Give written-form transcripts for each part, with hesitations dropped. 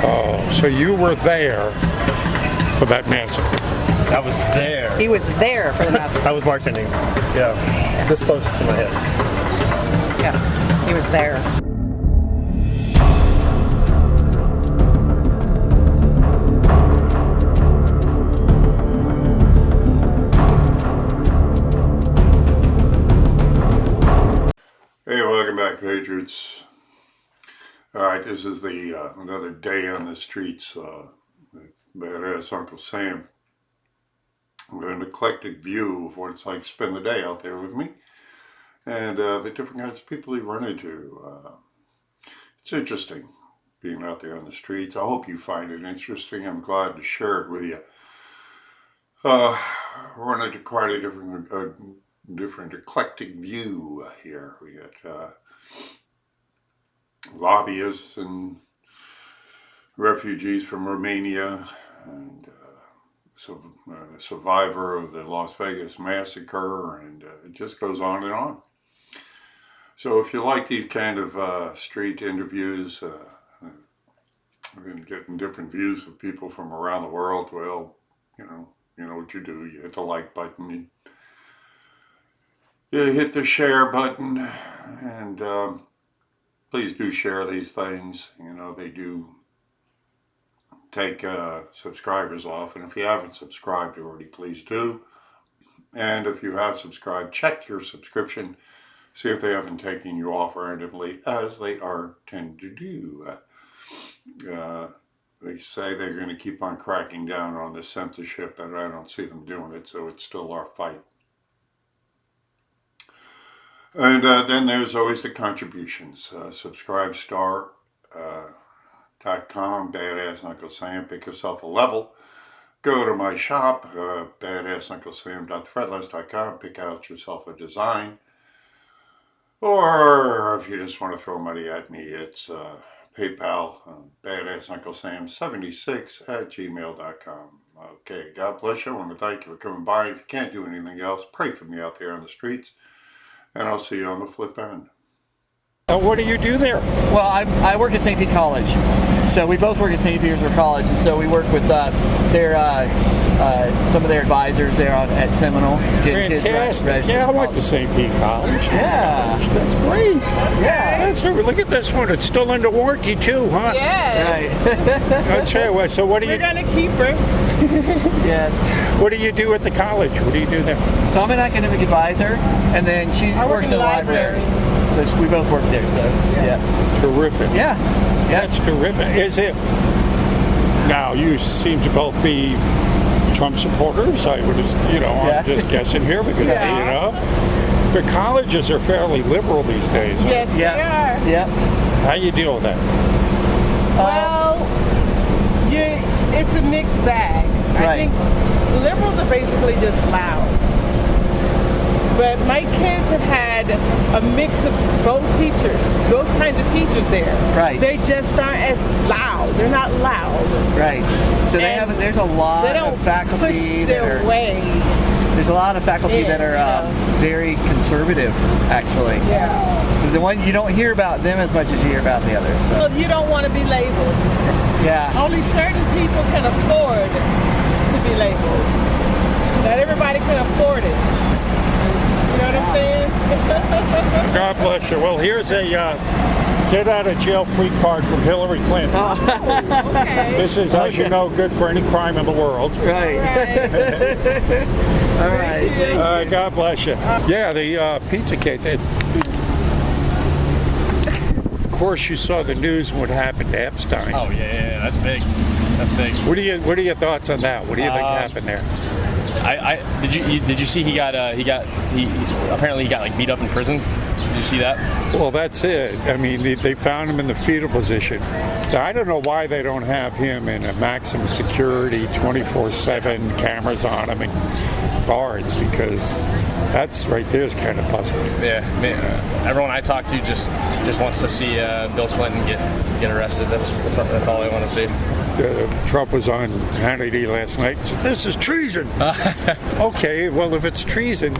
Oh, so you were there for that massacre? I was there. He was there for the massacre. I was bartending. Yeah, this close to my head. Yeah, he was there. Hey, welcome back, Patriots. All right, this is the another day on the streets with badass Uncle Sam. With an eclectic view of what it's like to spend the day out there with me and the different kinds of people you run into. It's interesting being out there on the streets. I hope you find it interesting. I'm glad to share it with you. Run into quite a different eclectic view here. We got lobbyists and refugees from Romania and a survivor of the Las Vegas massacre, and it just goes on and on. So if you like these kind of street interviews and getting different views of people from around the world, well, you know what you do. You hit the like button, you hit the share button, and please do share these things. You know, they do take subscribers off, and if you haven't subscribed already, please do. And if you have subscribed, check your subscription, see if they haven't taken you off randomly, as they tend to do. They say they're going to keep on cracking down on the censorship, and I don't see them doing it, so it's still our fight. And then there's always the contributions. Subscribestar.com, Badass Uncle Sam, pick yourself a level. Go to my shop, badassuncle.sam.threadless.com, pick out yourself a design. Or if you just want to throw money at me, it's PayPal, badassuncle.sam76@gmail.com. Okay, God bless you. I want to thank you for coming by. If you can't do anything else, pray for me out there on the streets. And I'll see you on the flip end. What do you do there? Well, I work at St. Pete College. So we both work at St. Petersburg College, and so we work with some of their advisors there at Seminole. Fantastic. Yeah, I went to St. Pete College. Yeah. That's great. Yeah. Look at this one. It's still under warranty too, huh? Yeah. Right. That's right. So what do you... We're going to keep her. Yes. What do you do at the college? What do you do there? So I'm an academic advisor, and then she works in the library. So we both work there. So yeah. Terrific. Yeah. That's terrific. Is it? Now you seem to both be Trump supporters. I would, I'm just guessing here because the colleges are fairly liberal these days. Yes, they are. Yeah. How you deal with that? Well, it's a mixed bag. Right. I think liberals are basically just loud. But my kids have had a mix of both kinds of teachers there. Right. They just aren't as loud. They're not loud. Right. So there's a lot of faculty There's a lot of faculty that are very conservative, actually. Yeah. The one you don't hear about them as much as you hear about the others. So. Well, you don't want to be labeled. Yeah. Only certain people can afford to be labeled. Not everybody can afford it. You know what I'm saying? God bless you. Well, here's a get out of jail free card from Hillary Clinton. Okay. This is, as you know, good for any crime in the world. Right. All right. God bless you. Yeah, the pizza cake. Of course, you saw the news and what happened to Epstein. Oh yeah, that's big. That's big. What are your thoughts on that? What do you think happened there? Did you see he apparently got like beat up in prison? Did you see that? Well, that's it. I mean, they found him in the fetal position. Now, I don't know why they don't have him in a maximum security, 24/7 cameras on him and guards, because that's right there is kind of puzzling. Yeah, man, everyone I talk to just wants to see Bill Clinton get arrested. That's all I want to see. Trump was on Hannity last night and said, "This is treason." Okay, well, if it's treason,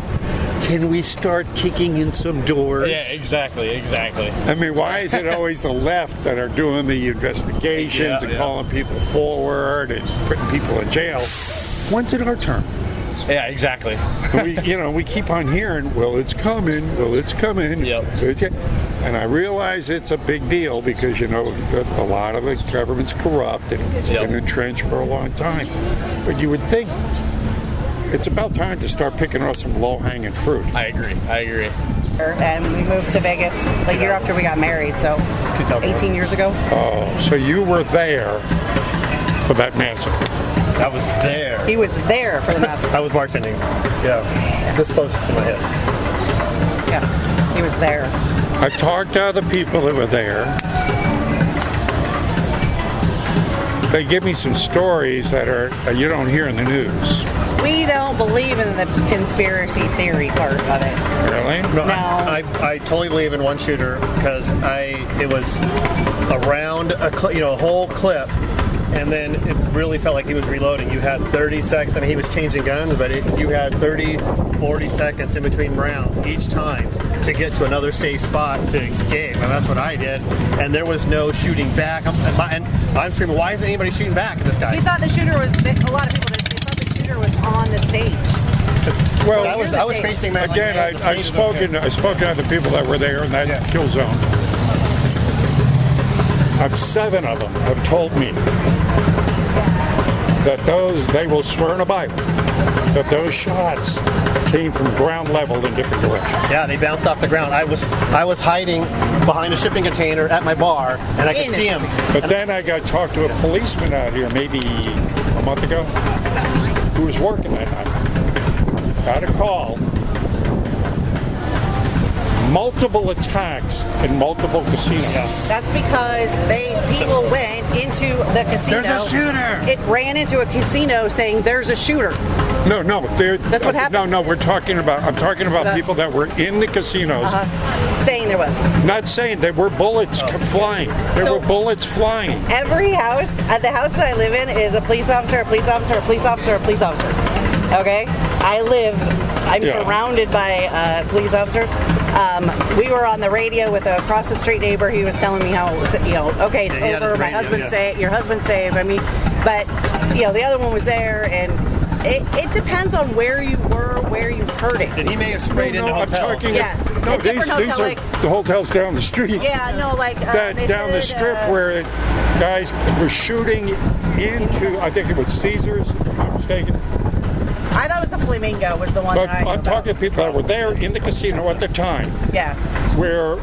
can we start kicking in some doors? Yeah, exactly. I mean, why is it always the left that are doing the investigations and calling people forward and putting people in jail? When's it our turn? Yeah, exactly. And we keep on hearing, well, it's coming. Yep. And I realize it's a big deal because, a lot of the government's corrupt and it's been entrenched for a long time. But you would think it's about time to start picking off some low-hanging fruit. I agree. And we moved to Vegas the year after we got married, so 18 years ago. Oh, so you were there for that massacre. I was there. He was there for the massacre. I was bartending. Yeah, this close to my head. Yeah, he was there. I've talked to other people that were there. They give me some stories that you don't hear in the news. We don't believe in the conspiracy theory part of it. Really? No, No. I totally believe in one shooter because it was around a whole clip, and then it really felt like he was reloading. You had 30 seconds. I mean, he was changing guns, but you had 30, 40 seconds in between rounds each time to get to another safe spot to escape, and that's what I did. And there was no shooting back. And I'm screaming, why isn't anybody shooting back at this guy? We thought the shooter was. A lot of people did. They thought the shooter was on the stage. Well, I was facing my again, I've spoken to other people that were there in that kill zone. 7 of them have told me that they will swear in a Bible that those shots came from ground level in different directions. Yeah, they bounced off the ground. I was hiding behind a shipping container at my bar, and I could see him. But then I got talked to a policeman out here maybe a month ago who was working that night. Got a call. Multiple attacks in multiple casinos. That's because people went into the casino. There's a shooter. It ran into a casino saying there's a shooter. No, That's what happened. No, I'm talking about people that were in the casinos. Saying there was. Not saying there were bullets flying. There were bullets flying. Every house, at the house that I live in, is a police officer, a police officer, a police officer, a police officer. Okay? I'm surrounded by police officers. We were on the radio with a across the street neighbor. He was telling me how, okay, it's over. My husband's safe. Your husband's safe. I mean, but, the other one was there, and it depends on where you were, where you heard it. And he may have sprayed into hotels. A different hotel, are the hotels down the street. Yeah, no, like down the strip where guys were shooting into, I think it was Caesars, if I'm not mistaken. I thought it was the Flamingo was the one But that I I'm talking to people that were there in the casino at the time. Yeah. Where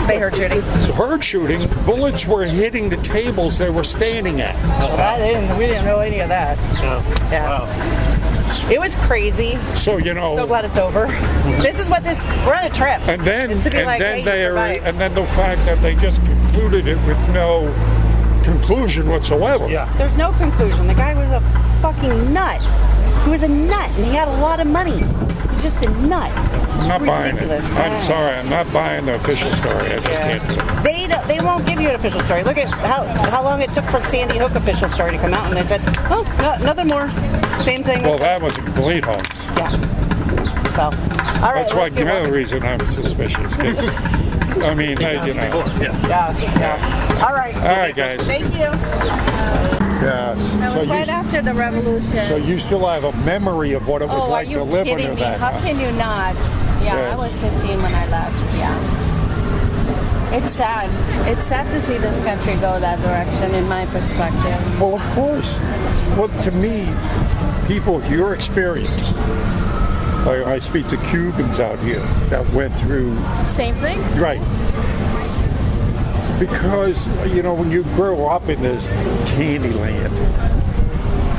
they heard shooting. Bullets were hitting the tables they were standing at. We didn't know any of that. Oh. Yeah. Wow. It was crazy. So So glad it's over. This is what we're on a trip. And then it's to be like, hey, the fact that they just concluded it with no conclusion whatsoever. Yeah. There's no conclusion. The guy was a fucking nut. He was a nut, and he had a lot of money. He's just a nut. I'm not buying it. Ridiculous. I'm sorry. I'm not buying the official story. I just can't do it. They won't give you an official story. Look at how long it took for Sandy Hook official story to come out, and they said, oh, no, nothing more. Same thing. Well, that was a complete hoax. Yeah. So, all right. That's another reason I'm suspicious. 'Cause, I mean, Yeah. All right, guys. Thank you. Yes. That was right after the revolution. So you still have a memory of what it was like are you to live kidding under me? that. How can you not? Yeah, Yes. I was 15 when I left. Yeah. It's sad. It's sad to see this country go that direction, in my perspective. Well, of course. Well, to me, people, your experience. I speak to Cubans out here that went through. Same thing? Right. Because, when you grow up in this candy land,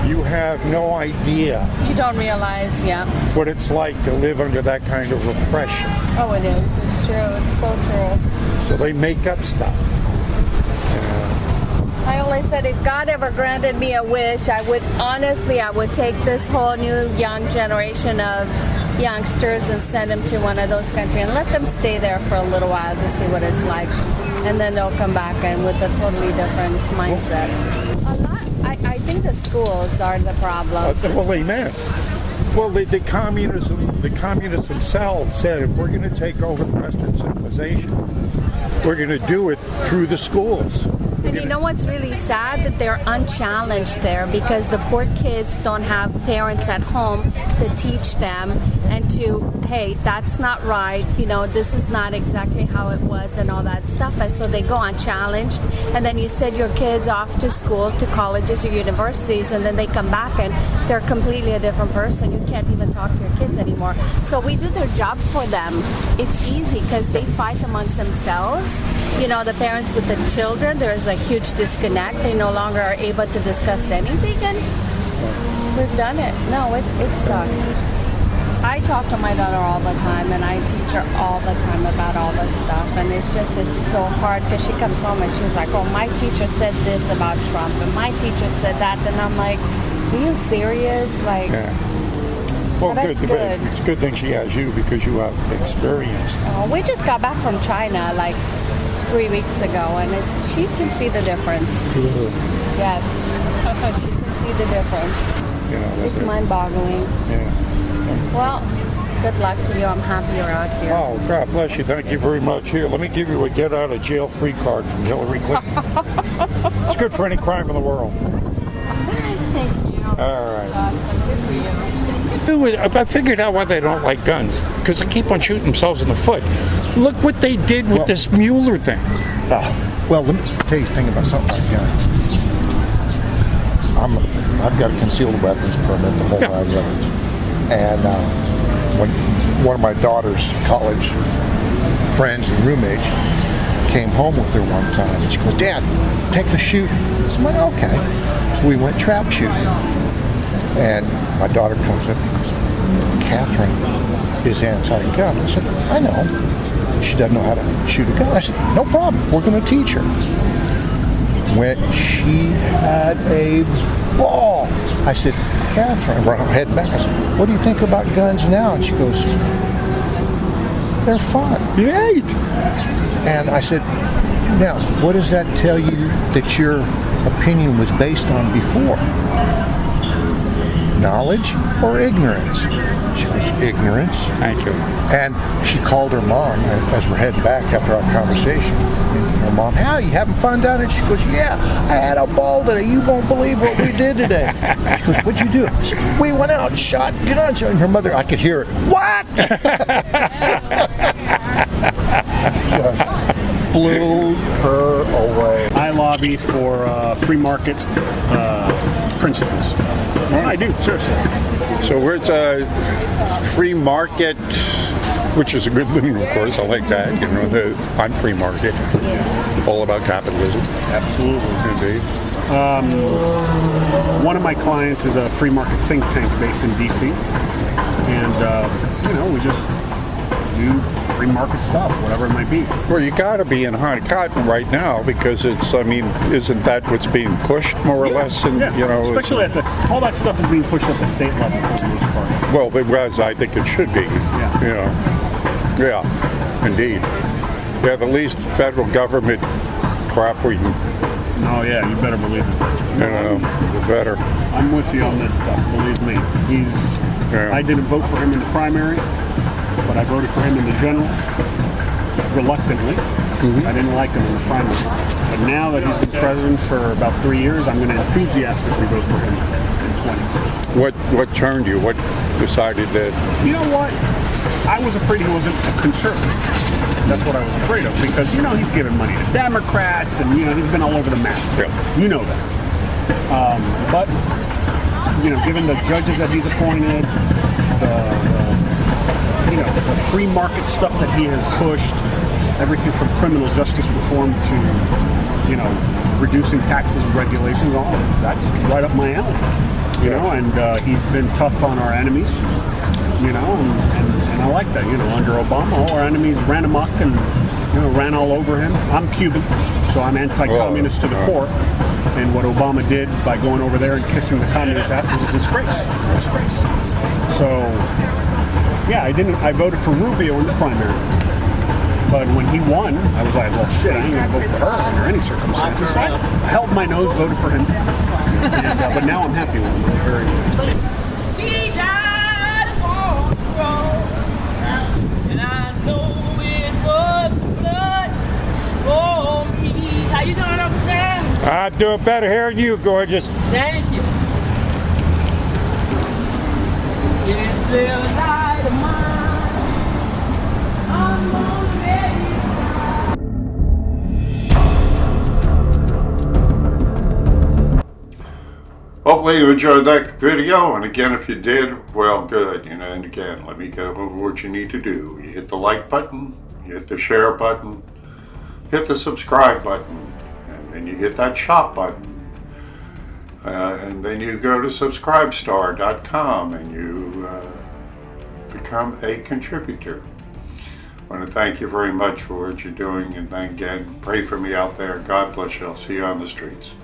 you have no idea You don't realize, yeah. what it's like to live under that kind of repression. Oh, it is. It's true. It's so true. So they make up stuff. I always said if God ever granted me a wish, I would take this whole new young generation of youngsters and send them to one of those countries and let them stay there for a little while to see what it's like. And then they'll come back and with a totally different mindset. I think the schools are the problem. Well, amen. Well, the communists themselves said, if we're going to take over the Western civilization, we're going to do it through the schools. And you know what's really sad? That they're unchallenged there because the poor kids don't have parents at home to teach them and to, hey, that's not right, you know, this is not exactly how it was and all that stuff. And so they go unchallenged, and then you send your kids off to school, to colleges or universities, and then they come back and they're completely a different person. You can't even talk to your kids anymore. So we do their job for them. It's easy because they fight amongst themselves. You know, the parents with the children, there's a huge disconnect. They no longer are able to discuss anything, and we've done it. No, it sucks. I talk to my daughter all the time, and I teach her all the time about all this stuff, and it's so hard because she comes home and she's like, oh, my teacher said this about Trump, and my teacher said that, and I'm like, are you serious? Like, Well, that's good. It's a good thing she has you because you have experience. Oh, we just got back from China like 3 weeks ago, and she can see the difference. Yes, she can see the difference. You know, It's mind-boggling. Yeah. Well, good luck to you. I'm happy you're out here. Oh, God bless you. Thank you very much. Here, let me give you a get-out-of-jail-free card from Hillary Clinton. It's good for any crime in the world. Thank you. All right. Good for you. I figured out why they don't like guns, because they keep on shooting themselves in the foot. Look what they did with this Mueller thing. Well, let me tell you a thing about something like guns. I've got a concealed weapons permit, the whole 9 yards. And when one of my daughter's college friends and roommates came home with her one time, and she goes, Dad, take a shoot. So I went, okay. So we went trap shooting. And my daughter comes up and goes, Catherine is anti-gun. I said, I know. She doesn't know how to shoot a gun. I said, no problem. We're going to teach her. When she had a ball, I said, Catherine, I brought her head back. I said, what do you think about guns now? And she goes, they're fun. Right. And I said, now, what does that tell you that your opinion was based on before? Knowledge or ignorance? She goes, ignorance. Thank you. And she called her mom as we're heading back after our conversation. And her mom, how, you having fun down there? She goes, yeah, I had a ball today. You won't believe what we did today. She goes, what'd you do? I said, we went out and shot guns. And her mother, I could hear it. What? Just blew her away. I lobby for free market principles. Well, I do, seriously. So where's free market, which is a good thing, of course. I like that. You know, I'm free market. All about capitalism. Absolutely. Indeed. One of my clients is a free market think tank based in DC, and you know, we just do free market stuff, whatever it might be. Well, you got to be in hot cotton right now because it's. I mean, isn't that what's being pushed more or less? And you know, especially all that stuff is being pushed at the state level for the most part. Well, as I think it should be. Yeah. You know. Yeah. Indeed. Yeah, the least federal government crap we can. Oh yeah, you better believe it. You know, the better. I'm with you on this stuff. Believe me. I didn't vote for him in the primary, but I voted for him in the general, reluctantly. Mm-hmm. I didn't like him in the primary. But now that he's been president for about 3 years, I'm going to enthusiastically vote for him in 20. What turned you? What decided that? You know what? I was afraid he wasn't a conservative. That's what I was afraid of, because, you know, he's giving money to Democrats, and, you know, he's been all over the map. Yeah. You know that. But, you know, given the judges that he's appointed, the free market stuff that he has pushed, everything from criminal justice reform to, you know, reducing taxes and regulations, all that's right up my alley. You know, and he's been tough on our enemies, you know, and I like that. You know, under Obama, all our enemies ran amok and, you know, ran all over him. I'm Cuban, so I'm anti-communist to the core. And what Obama did by going over there and kissing the communist ass was a disgrace. So, yeah, I voted for Rubio in the primary. But when he won, I was like, well, shit, I ain't going to vote for her under any circumstances. So I held my nose, voted for him. But now I'm happy with him. Very good. I'm doing better here than you, gorgeous. Thank you. This little light of mine, I'm gonna let you. Hopefully you enjoyed that video, and again, if you did, well, good. And again, let me go over what you need to do. You hit the like button, you hit the share button, hit the subscribe button, and then you hit that shop button. And then you go to subscribestar.com and you become a contributor. I want to thank you very much for what you're doing, and then again, pray for me out there. God bless you. I'll see you on the streets.